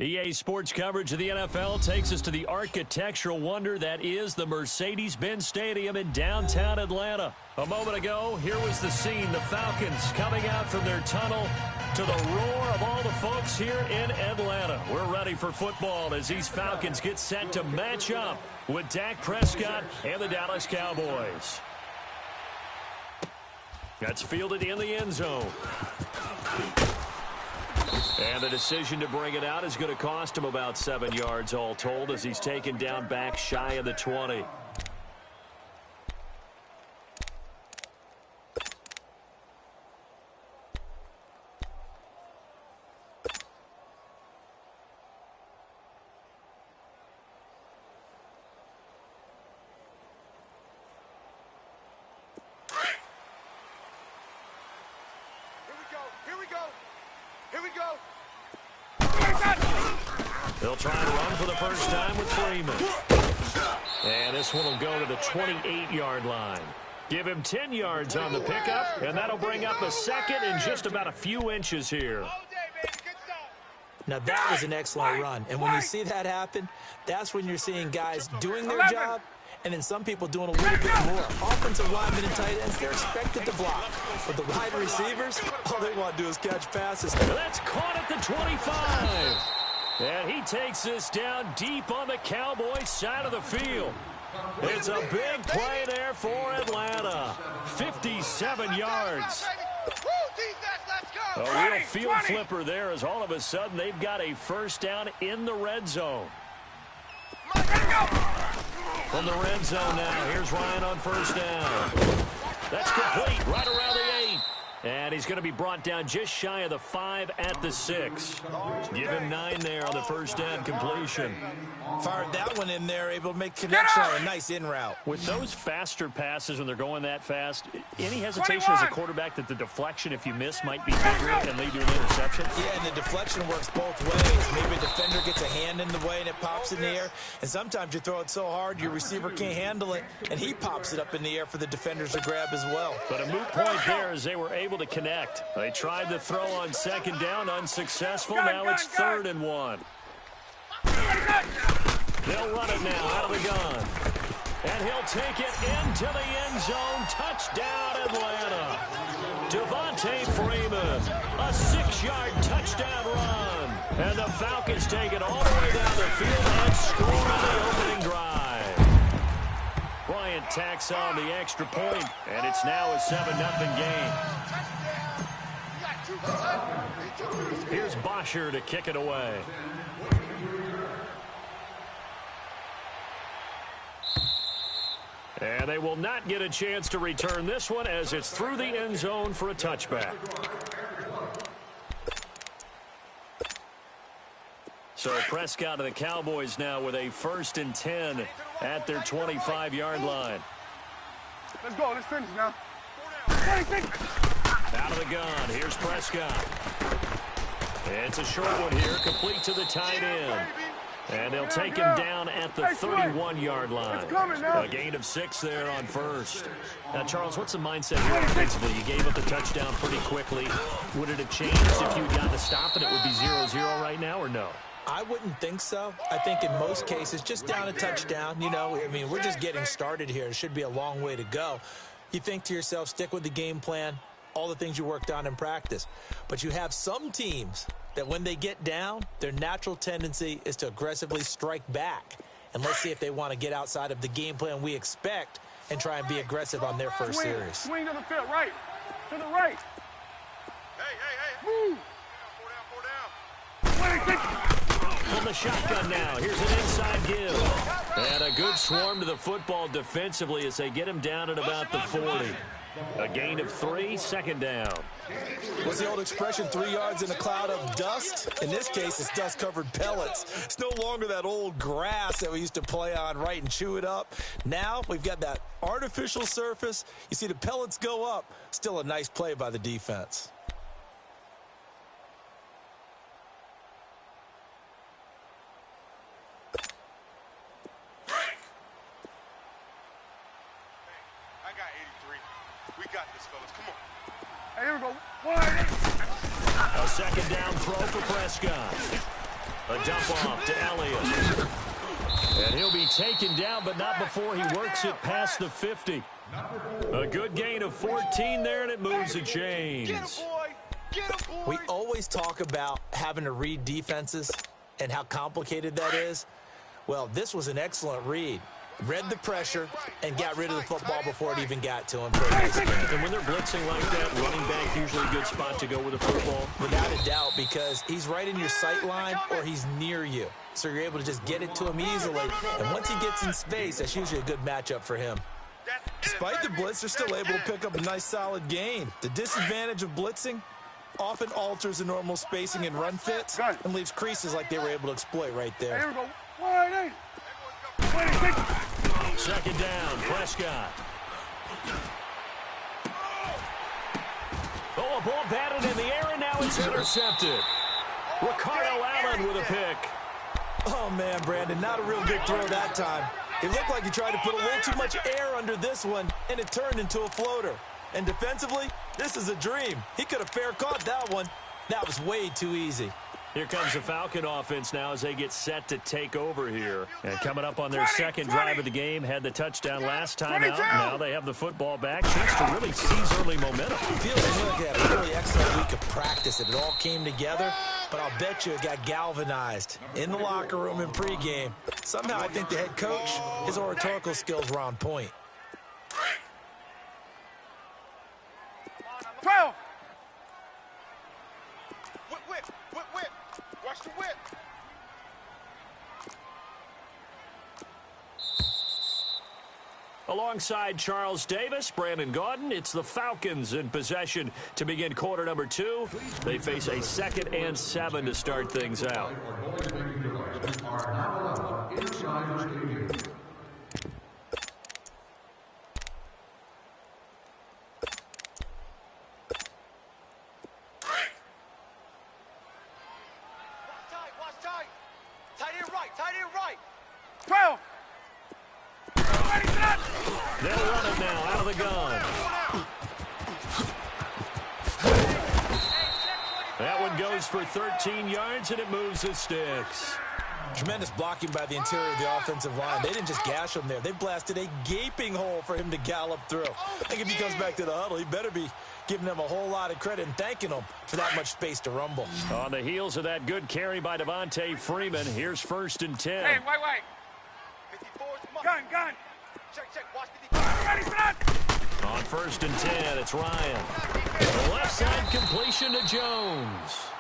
EA Sports coverage of the NFL takes us to the architectural wonder that is the Mercedes-Benz Stadium in downtown Atlanta. A moment ago, here was the scene. The Falcons coming out from their tunnel to the roar of all the folks here in Atlanta. We're ready for football as these Falcons get set to match up with Dak Prescott and the Dallas Cowboys. That's fielded in the end zone. And the decision to bring it out is going to cost him about 7 yards all told as he's taken down back shy of the 20. They'll try and run for the first time with Freeman. And this one will go to the 28-yard line. Give him 10 yards on the pickup, and that'll bring up a second in just about a few inches here. Now, that was an excellent run. And when you see that happen, that's when you're seeing guys doing their job, and then some people doing a little bit more. Offensive linemen and tight ends, they're expected to block. But the wide receivers, all they want to do is catch passes. That's caught at the 25. And he takes this down deep on the Cowboys side of the field. It's a big play there for Atlanta. 57 yards. A real field flipper there as all of a sudden they've got a first down in the red zone. From the red zone now, here's Ryan on first down. That's complete right around the 8. And he's going to be brought down just shy of the 5 at the 6. Give him 9 there on the first down completion. Fired that one in there, able to make connection on a nice in route. With those faster passes when they're going that fast, any hesitation as a quarterback that the deflection, if you miss, might be bigger and lead to an interception? Yeah, and the deflection works both ways. Maybe a defender gets a hand in the way and it pops in the air. And sometimes you throw it so hard your receiver can't handle it, and he pops it up in the air for the defenders to grab as well. But a moot point there as they were able to connect. They tried to throw on second down, unsuccessful. Now it's 3rd and 1. They'll run it now out of the gun. And he'll take it into the end zone. Touchdown, Atlanta. Devontae Freeman, a 6-yard touchdown run. And the Falcons take it all the way down the field and score on the opening drive. Bryant tacks on the extra point, and it's now a 7-0 game. Here's Bosher to kick it away. And they will not get a chance to return this one as it's through the end zone for a touchback. So Prescott of the Cowboys now with a 1st and 10 at their 25-yard line. Let's go. Let's finish now. Out of the gun. Here's Prescott. It's a short one here, complete to the tight end. And they'll take him down at the 31-yard line. A gain of 6 there on first. Now, Charles, what's the mindset here offensively? You gave up the touchdown pretty quickly. Would it have changed if you had gotten to stop and it would be 0-0 right now, or no? I wouldn't think so. I think in most cases, just down a touchdown, you know, I mean, we're just getting started here. It should be a long way to go. You think to yourself, stick with the game plan, all the things you worked on in practice. But you have some teams that when they get down, their natural tendency is to aggressively strike back. And let's see if they want to get outside of the game plan we expect and try and be aggressive on their first series. Swing to the field, right. To the right. Hey. Move. From the shotgun now, here's an inside give. And a good swarm to the football defensively as they get him down at about the 40. A gain of 3, 2nd down. What's the old expression, 3 yards in a cloud of dust? In this case, it's dust-covered pellets. It's no longer that old grass that we used to play on, right, and chew it up. Now we've got that artificial surface. You see the pellets go up. Still a nice play by the defense. Hey, here we go. A 2nd down throw for Prescott. A dump off to Elliott. And he'll be taken down, but not before he works it past the 50. A good gain of 14 there, and it moves the chains. Get him, boy. Get him, boy. We always talk about having to read defenses and how complicated that is. Well, this was an excellent read. Read the pressure and got rid of the football before it even got to him for a nice game. And when they're blitzing like that, running back usually a good spot to go with the football. Without a doubt, because he's right in your sight line or he's near you. So you're able to just get it to him easily. And once he gets in space, that's usually a good matchup for him. Despite the blitz, they're still able to pick up a nice solid gain. The disadvantage of blitzing often alters the normal spacing and run fits and leaves creases like they were able to exploit right there. Here we go. 1-8. 1-8. Second down, Prescott. Oh, a ball batted in the air, and now it's intercepted. Ricardo Allen with a pick. Oh, man, Brandon, not a real good throw that time. It looked like he tried to put a little too much air under this one, and it turned into a floater. And defensively, this is a dream. He could have fair caught that one. That was way too easy. Here comes the Falcon offense now as they get set to take over here. And coming up on their second drive of the game, had the touchdown last time out. Now they have the football back. Chance to really seize early momentum. Feels like they had a really excellent week of practice. It all came together, but I'll bet you it got galvanized in the locker room in pregame. Somehow I think the head coach, his oratorical skills were on point. 12. Whip. Watch the whip. Alongside Charles Davis, Brandon Gaudin, it's the Falcons in possession to begin quarter number 2. They face a 2nd and 7 to start things out. Tight end right. 12. They'll run it now out of the gun. That one goes for 13 yards, and it moves the sticks. Tremendous blocking by the interior of the offensive line. They didn't just gash him there. They blasted a gaping hole for him to gallop through. I think if he comes back to the huddle, he better be giving them a whole lot of credit and thanking them for that much space to rumble. On the heels of that good carry by Devontae Freeman, here's 1st and 10. Hey, wait. 54's gun. Check. Watch 54. Ready for that. On 1st and 10, it's Ryan. The left side completion to Jones.